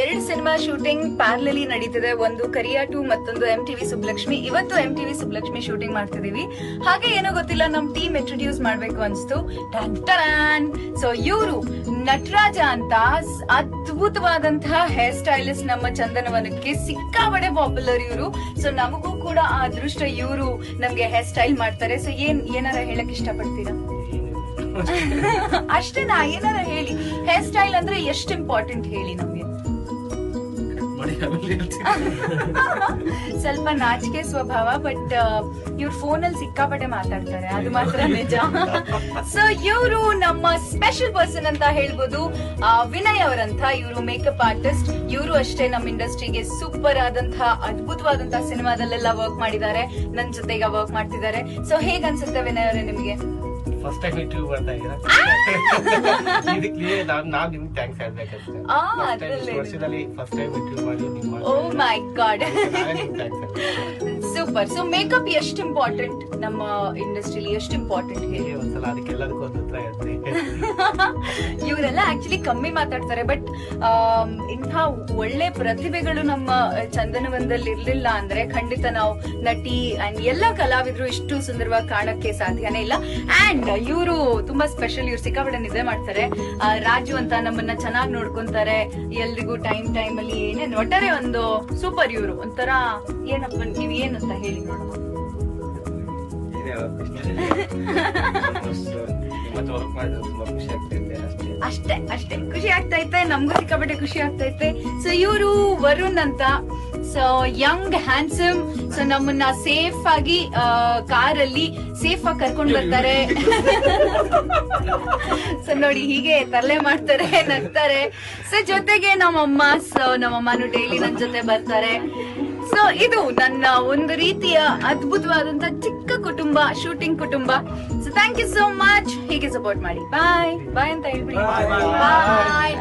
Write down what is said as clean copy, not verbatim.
ಎರಡು cinema shooting ಪ್ಯಾರಲಲಿ ನಡೀತಿದೆ. ಒಂದು ಕರಿಯಾ 2 ಮತ್ತೊಂದು MTV ಸುಬ್ಲಕ್ಷ್ಮಿ. ಇವತ್ತು MTV ಸುಬ್ಲಕ್ಷ್ಮಿ ಶೂಟಿಂಗ್ ಮಾಡ್ತಿದೀವಿ. ಹಾಗೆ ಏನೋ ಗೊತ್ತಿಲ್ಲ, ನಮ್ ಟೀಮ್ ಇಂಟ್ರೊಡ್ಯೂಸ್ ಮಾಡ್ಬೇಕು ಅನ್ಸ್ತು. ಸೊ ಇವರು ನಟರಾಜ ಅಂತ ಅದ್ಭುತವಾದಂತಹ ಹೇರ್ ಸ್ಟೈಲಿಸ್ಟ್ ನಮ್ಮ ಚಂದನವನಕ್ಕೆ ಸಿಕ್ಕಾಬಡೆ ಪಾಪ್ಯುಲರ್ ಇವರು. ಸೊ ನಮಗೂ ಕೂಡ ಆ ಅದೃಷ್ಟ, ಇವರು ನಮ್ಗೆ ಹೇರ್ ಸ್ಟೈಲ್ ಮಾಡ್ತಾರೆ. ಸೊ ಏನಾರ ಹೇಳಕ್ ಇಷ್ಟಪಡ್ತೀರಾ? ಅಷ್ಟೇನಾ? ಏನಾರ ಹೇಳಿ. ಹೇರ್ ಸ್ಟೈಲ್ ಅಂದ್ರೆ ಎಷ್ಟು ಇಂಪಾರ್ಟೆಂಟ್ ಹೇಳಿ ನಮ್ಗೆ. ಸ್ವಲ್ಪ ನಾಚಿಕೆ ಸ್ವಭಾವ, ಬಟ್ ಇವ್ರ ಫೋನ್ ಅಲ್ಲಿ ಸಿಕ್ಕಾಪಟ್ಟೆ ಮಾತಾಡ್ತಾರೆ, ಅದು ಮಾತ್ರ ನಿಜ. ಸೊ ಇವರು ನಮ್ಮ ಸ್ಪೆಷಲ್ ಪರ್ಸನ್ ಅಂತ ಹೇಳ್ಬೋದು. ವಿನಯ್ ಅವರಂತ ಇವರು ಮೇಕಪ್ ಆರ್ಟಿಸ್ಟ್. ಇವರು ಅಷ್ಟೇ ನಮ್ಮ ಇಂಡಸ್ಟ್ರಿಗೆ ಸೂಪರ್ ಆದಂತಹ ಅದ್ಭುತವಾದಂತಹ ಸಿನಿಮಾದಲ್ಲೆಲ್ಲ ವರ್ಕ್ ಮಾಡಿದ್ದಾರೆ. ನನ್ ಜೊತೆ ಈಗ ವರ್ಕ್ ಮಾಡ್ತಿದ್ದಾರೆ. ಸೊ ಹೇಗ್ ಅನ್ಸುತ್ತೆ ವಿನಯ್ ಅವರೇ ನಿಮ್ಗೆ? ಫಸ್ಟ್ ಟೈಮ್ ಇಂಟರ್ವ್ಯೂ ಬರ್ತಾ ಇದ್ದೀರಾ? ಇದಕ್ಕೆ ನಾವ್ ನಿಮ್ಗೆ ಥ್ಯಾಂಕ್ಸ್ ಹೇಳ್ಬೇಕಂತೆ. ವರ್ಷದಲ್ಲಿ ಫಸ್ಟ್ ಟೈಮ್ ಇಂಟರ್ವ್ಯೂ ಮಾಡಿ ನಿಮ್ಮ ಓ ಮೈ ಗಾಡ್, ಸೂಪರ್. ಸೊ ಮೇಕಪ್ ಎಷ್ಟು ಇಂಪಾರ್ಟೆಂಟ್ ನಮ್ಮ ಇಂಡಸ್ಟ್ರಿಲಿ, ಎಷ್ಟು ಇಂಪಾರ್ಟೆಂಟ್ ಹೇಳಿ ಒಂದ್ಸಲ. ಅದಕ್ಕೆಲ್ಲದಕ್ಕೂ ಒಂದು ಉತ್ತರ ಹೇಳ್ತೀನಿ. ಇವರೆಲ್ಲ ಆಕ್ಚುಲಿ ಕಮ್ಮಿ ಮಾತಾಡ್ತಾರೆ, ಬಟ್ ಇಂಥ ಒಳ್ಳೆ ಪ್ರತಿಭೆಗಳು ನಮ್ಮ ಚಂದನವನದಲ್ಲಿ ಇರ್ಲಿಲ್ಲ ಅಂದ್ರೆ ಖಂಡಿತ ನಾವು ನಟಿ ಅಂಡ್ ಎಲ್ಲ ಕಲಾವಿದ್ರು ಇಷ್ಟು ಸುಂದರವಾಗಿ ಕಾಣಕ್ಕೆ ಸಾಧ್ಯನೇ ಇಲ್ಲ. ಅಂಡ್ ಇವರು ತುಂಬಾ ಸ್ಪೆಷಲ್. ಇವ್ರು ಸಿಕ್ಕಾಪಟ್ಟೆ ನಿದ್ದೆ ಮಾಡ್ತಾರೆ. ರಾಜು ಅಂತ ನಮ್ಮನ್ನ ಚೆನ್ನಾಗಿ ನೋಡ್ಕೊಂತಾರೆ. ಎಲ್ರಿಗೂ ಟೈಮ್ ಅಲ್ಲಿ ಏನೇನ್ ಒಟ್ಟಾರೆ ಒಂದು ಸೂಪರ್. ಇವರು ಒಂಥರ ಏನಪ್ಪ, ನೀವ್ ಏನಂತ ಹೇಳಿ ನೋಡೋಣ. ಅಷ್ಟೇ ಖುಷಿ ಆಗ್ತೈತೆ, ನಮ್ಗೂ ಸಿಕ್ಕಾಪಟ್ಟೆ ಖುಷಿ ಆಗ್ತೈತೆ. ಸೊ ಇವರು ವರುಣ್ ಅಂತ, ಸೊ ಯಂಗ್ ಹ್ಯಾಂಡ್ಸಮ್. ಸೊ ನಮ್ಮನ್ನ ಸೇಫ್ ಆಗಿ ಕಾರಲ್ಲಿ ಸೇಫ್ ಆಗಿ ಕರ್ಕೊಂಡ್ ಬರ್ತಾರೆ. ಸೊ ನೋಡಿ, ಹೀಗೆ ತರಲೆ ಮಾಡ್ತಾರೆ, ನಗ್ತಾರೆ. ಸೊ ಜೊತೆಗೆ ನಮ್ಮಮ್ಮನು ಡೈಲಿ ನನ್ ಜೊತೆ ಬರ್ತಾರೆ. ಸೊ ಇದು ನನ್ನ ಒಂದು ರೀತಿಯ ಅದ್ಭುತವಾದಂತ ಚಿಕ್ಕ ಕುಟುಂಬ, ಶೂಟಿಂಗ್ ಕುಟುಂಬ. So thank you so much. ಹೀಗೆ ಸಪೋರ್ಟ್ ಮಾಡಿ. ಬಾಯ್ ಅಂತ ಹೇಳ್ಬಿಡಿ. ಬಾಯ್.